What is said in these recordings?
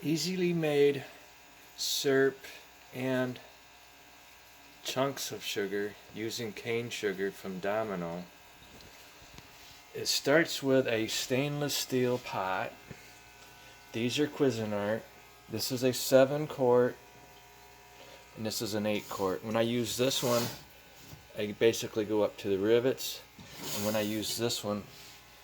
easily made syrup and chunks of sugar using cane sugar from Domino. It starts with a stainless steel pot. These are Cuisinart. This is a 7-quart and this is an 8-quart. When I use this one, I basically go up to the rivets, and when I use this one,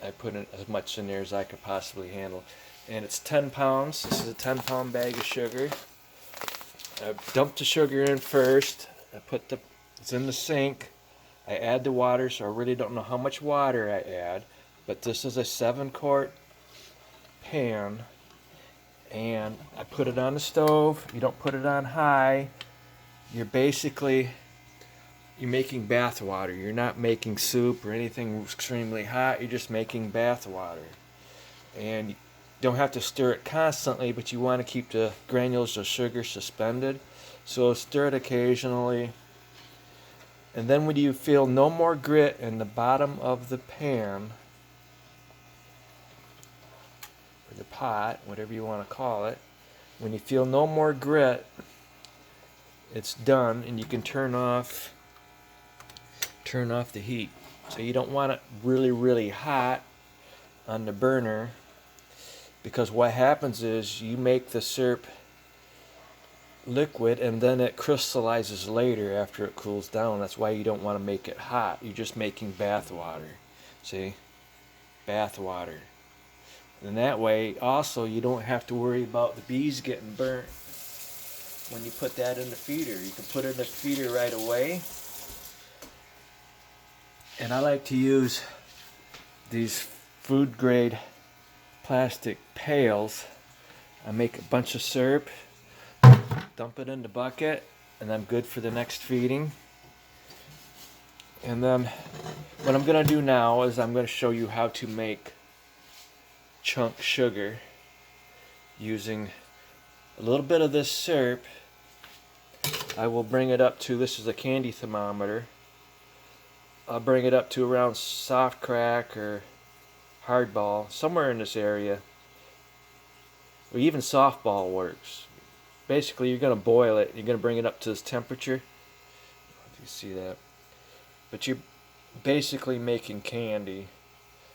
I put in as much in there as I could possibly handle. And it's 10 pounds. This is a 10-pound bag of sugar. I dump the sugar in first. It's in the sink. I add the water, so I really don't know how much water I add, but this is a 7-quart pan, and I put it on the stove. You don't put it on high. You're making bath water. You're not making soup or anything extremely hot. You're just making bath water. And you don't have to stir it constantly, but you want to keep the granules of sugar suspended. So stir it occasionally. And then when you feel no more grit in the bottom of the pan, or the pot, whatever you want to call it, when you feel no more grit, it's done, and you can turn off the heat. So you don't want it really, really hot on the burner, because what happens is you make the syrup liquid and then it crystallizes later after it cools down. That's why you don't want to make it hot. You're just making bath water. See? Bath water. And that way also you don't have to worry about the bees getting burnt when you put that in the feeder. You can put it in the feeder right away. And I like to use these food grade plastic pails. I make a bunch of syrup, dump it in the bucket, and I'm good for the next feeding. And then what I'm going to do now is I'm going to show you how to make chunk sugar using a little bit of this syrup. I will bring it up to, this is a candy thermometer. I'll bring it up to around soft crack or hardball, somewhere in this area. Or even softball works. Basically, you're going to boil it. You're going to bring it up to this temperature. I don't know if you see that. But you're basically making candy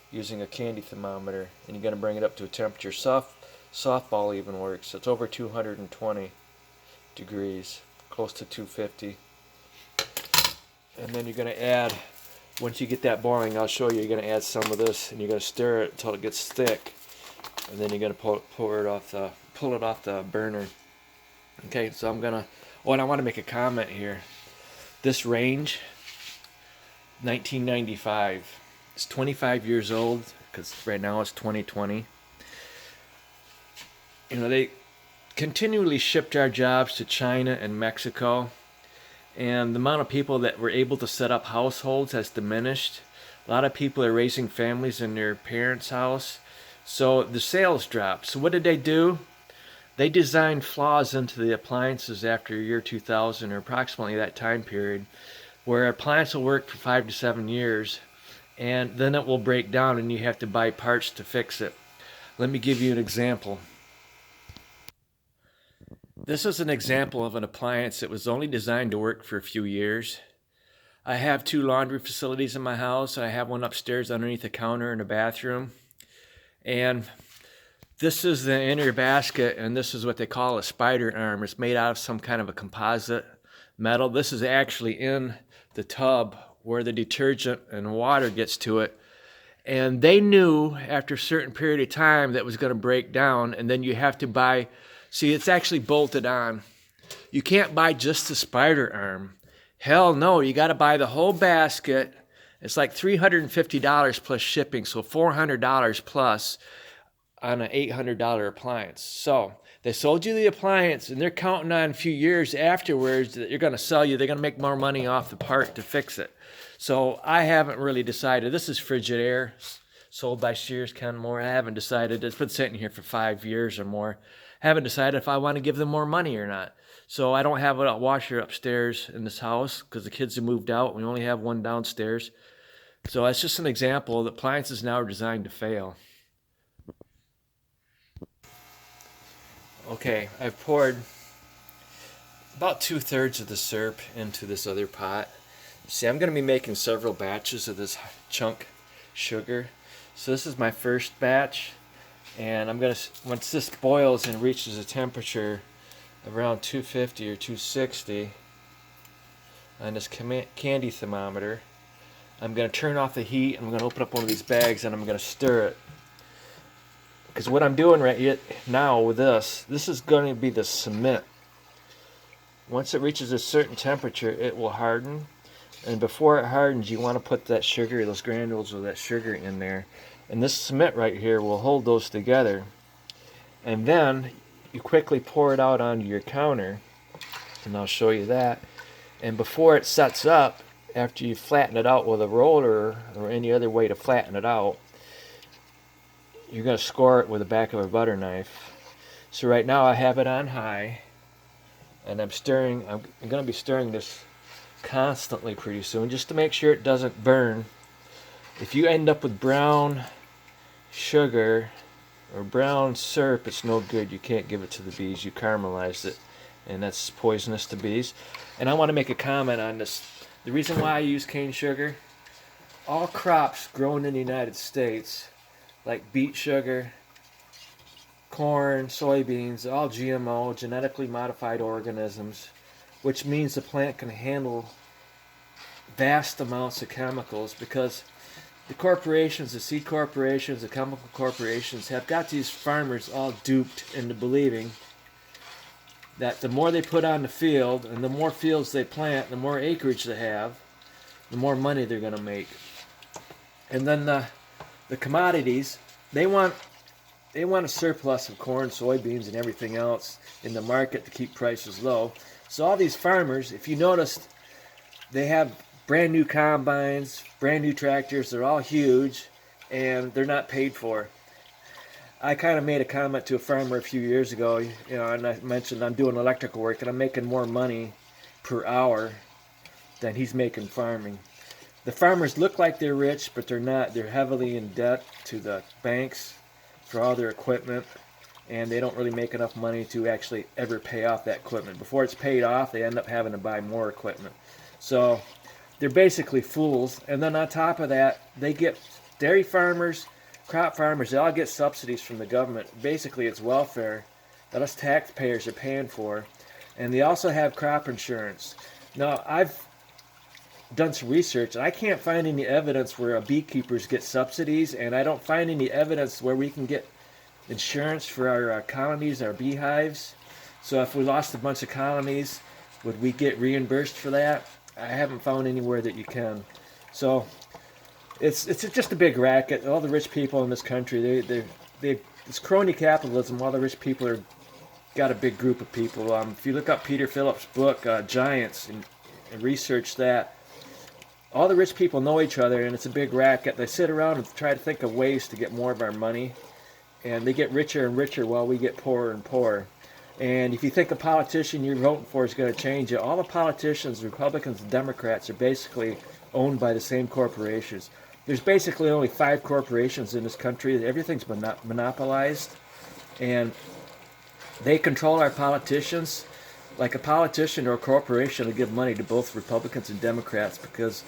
using a candy thermometer. And you're going to bring it up to a temperature. Softball even works. It's over 220 degrees. Close to 250. And then you're going to add, once you get that boiling, I'll show you, you're going to add some of this. And you're going to stir it until it gets thick. And then you're going to pull it off the burner. Okay, so I'm gonna. Oh, and I want to make a comment here. This range, 1995. It's 25 years old because right now it's 2020. You know, they continually shipped our jobs to China and Mexico, and the amount of people that were able to set up households has diminished. A lot of people are raising families in their parents' house, so the sales dropped. So what did they do? They designed flaws into the appliances after year 2000, or approximately that time period, where an appliance will work for 5 to 7 years, and then it will break down and you have to buy parts to fix it. Let me give you an example. This is an example of an appliance that was only designed to work for a few years. I have 2 laundry facilities in my house. I have one upstairs underneath the counter in the bathroom. And this is the inner basket, and this is what they call a spider arm. It's made out of some kind of a composite metal. This is actually in the tub where the detergent and water gets to it. And they knew after a certain period of time that it was going to break down, and then you have to buy, see, it's actually bolted on. You can't buy just the spider arm. Hell no, you got to buy the whole basket. It's like $350 plus shipping, so $400 plus on an $800 appliance. So they sold you the appliance, and they're counting on a few years afterwards that you're going to sell you. They're going to make more money off the part to fix it. So I haven't really decided. This is Frigidaire, sold by Sears Kenmore. I haven't decided. It's been sitting here for 5 years or more. Haven't decided if I want to give them more money or not. So I don't have a washer upstairs in this house because the kids have moved out. We only have one downstairs. So that's just an example. The appliances now are designed to fail. Okay, I've poured about 2/3 of the syrup into this other pot. See, I'm going to be making several batches of this chunk sugar. So this is my first batch, and I'm going to, once this boils and reaches a temperature of around 250 or 260 on this candy thermometer, I'm going to turn off the heat, and I'm going to open up one of these bags, and I'm going to stir it. Because what I'm doing right now with this is going to be the cement. Once it reaches a certain temperature, it will harden. And before it hardens, you want to put that sugar, those granules of that sugar in there. And this cement right here will hold those together. And then you quickly pour it out onto your counter. And I'll show you that. And before it sets up, after you flatten it out with a roller or any other way to flatten it out, you're going to score it with the back of a butter knife. So right now I have it on high. And I'm going to be stirring this constantly pretty soon, just to make sure it doesn't burn. If you end up with brown sugar or brown syrup, it's no good. You can't give it to the bees. You caramelized it, and that's poisonous to bees. And I want to make a comment on this. The reason why I use cane sugar, all crops grown in the United States, like beet sugar, corn, soybeans, all GMO, genetically modified organisms, which means the plant can handle vast amounts of chemicals, because the corporations, the seed corporations, the chemical corporations have got these farmers all duped into believing that the more they put on the field and the more fields they plant, the more acreage they have, the more money they're going to make. And then the commodities, they want a surplus of corn, soybeans, and everything else in the market to keep prices low. So all these farmers, if you noticed, they have brand new combines, brand new tractors. They're all huge, and they're not paid for. I kind of made a comment to a farmer a few years ago, and I mentioned I'm doing electrical work, and I'm making more money per hour than he's making farming. The farmers look like they're rich, but they're not. They're heavily in debt to the banks for all their equipment, and they don't really make enough money to actually ever pay off that equipment. Before it's paid off, they end up having to buy more equipment. So they're basically fools. And then on top of that, they get dairy farmers, crop farmers, they all get subsidies from the government. Basically, it's welfare that us taxpayers are paying for. And they also have crop insurance. Now, I've done some research, and I can't find any evidence where beekeepers get subsidies, and I don't find any evidence where we can get insurance for our colonies, our beehives. So if we lost a bunch of colonies, would we get reimbursed for that? I haven't found anywhere that you can. So it's just a big racket. All the rich people in this country, it's crony capitalism. All the rich people got a big group of people. If you look up Peter Phillips' book, Giants, and research that, all the rich people know each other, and it's a big racket. They sit around and try to think of ways to get more of our money, and they get richer and richer while we get poorer and poorer. And if you think a politician you're voting for is going to change it, all the politicians, Republicans and Democrats, are basically owned by the same corporations. There's basically only 5 corporations in this country. Everything's monopolized, and they control our politicians. Like a politician or a corporation will give money to both Republicans and Democrats because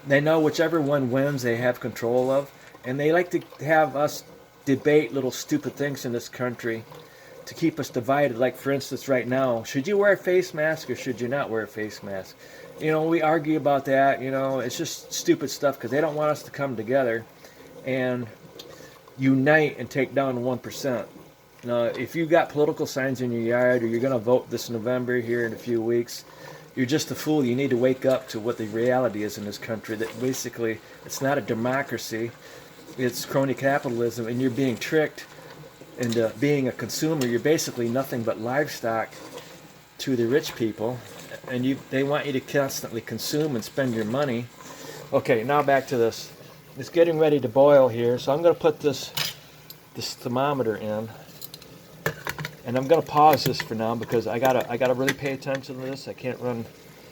they know whichever one wins they have control of, and they like to have us debate little stupid things in this country to keep us divided. Like, for instance, right now, should you wear a face mask or should you not wear a face mask? We argue about that. It's just stupid stuff because they don't want us to come together and unite and take down 1%. Now, if you got political signs in your yard or you're going to vote this November here in a few weeks, you're just a fool. You need to wake up to what the reality is in this country, that basically it's not a democracy, it's crony capitalism, and you're being tricked into being a consumer. You're basically nothing but livestock to the rich people, and they want you to constantly consume and spend your money. Okay, now back to this. It's getting ready to boil here, so I'm going to put this thermometer in. And I'm going to pause this for now because I gotta really pay attention to this. I can't run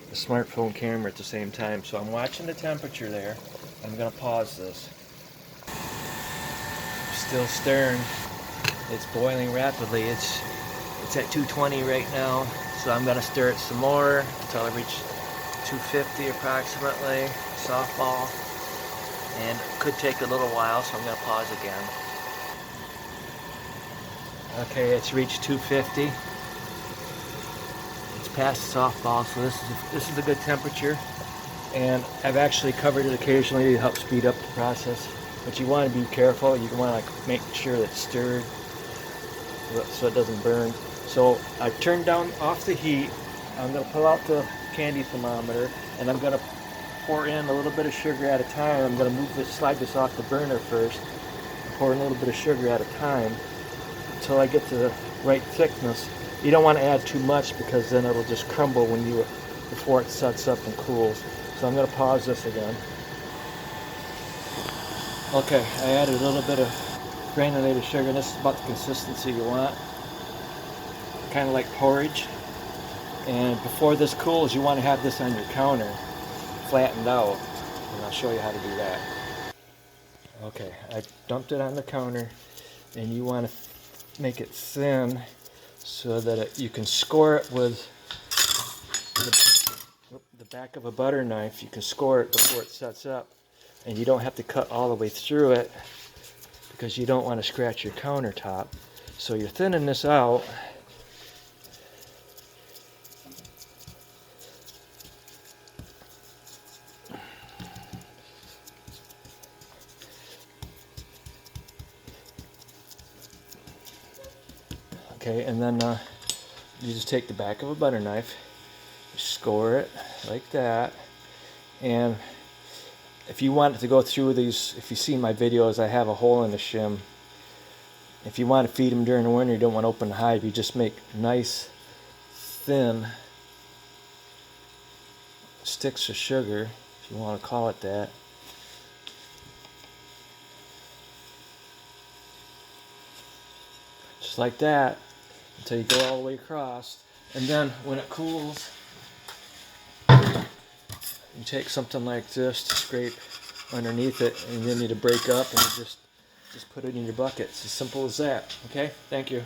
the smartphone camera at the same time. So I'm watching the temperature there. I'm going to pause this. Still stirring. It's boiling rapidly. It's It's at 220 right now, so I'm gonna stir it some more until I reach 250 approximately, softball. And it could take a little while, so I'm gonna pause again. Okay, it's reached 250. It's past softball, so this is a good temperature. And I've actually covered it occasionally to help speed up the process. But you want to be careful. You want to make sure that it's stirred so it doesn't burn. So I turned down off the heat. I'm going to pull out the candy thermometer, and I'm going to pour in a little bit of sugar at a time. I'm going to slide this off the burner first. Pour in a little bit of sugar at a time until I get to the right thickness. You don't want to add too much because then it'll just crumble before it sets up and cools. So I'm going to pause this again. Okay, I added a little bit of granulated sugar. This is about the consistency you want. Kind of like porridge. And before this cools, you want to have this on your counter, flattened out. And I'll show you how to do that. Okay, I dumped it on the counter, and you want to make it thin so that you can score it with the back of a butter knife. You can score it before it sets up, and you don't have to cut all the way through it because you don't want to scratch your countertop. So you're thinning this out. Okay, and then you just take the back of a butter knife, score it like that, and if you want it to go through these, if you see my videos, I have a hole in the shim. If you want to feed them during the winter, you don't want to open the hive, you just make nice, thin sticks of sugar, if you want to call it that. Just like that, until you go all the way across. And then when it cools, you take something like this to scrape underneath it, and then you need to break up, and you just put it in your bucket. It's as simple as that. Okay, thank you.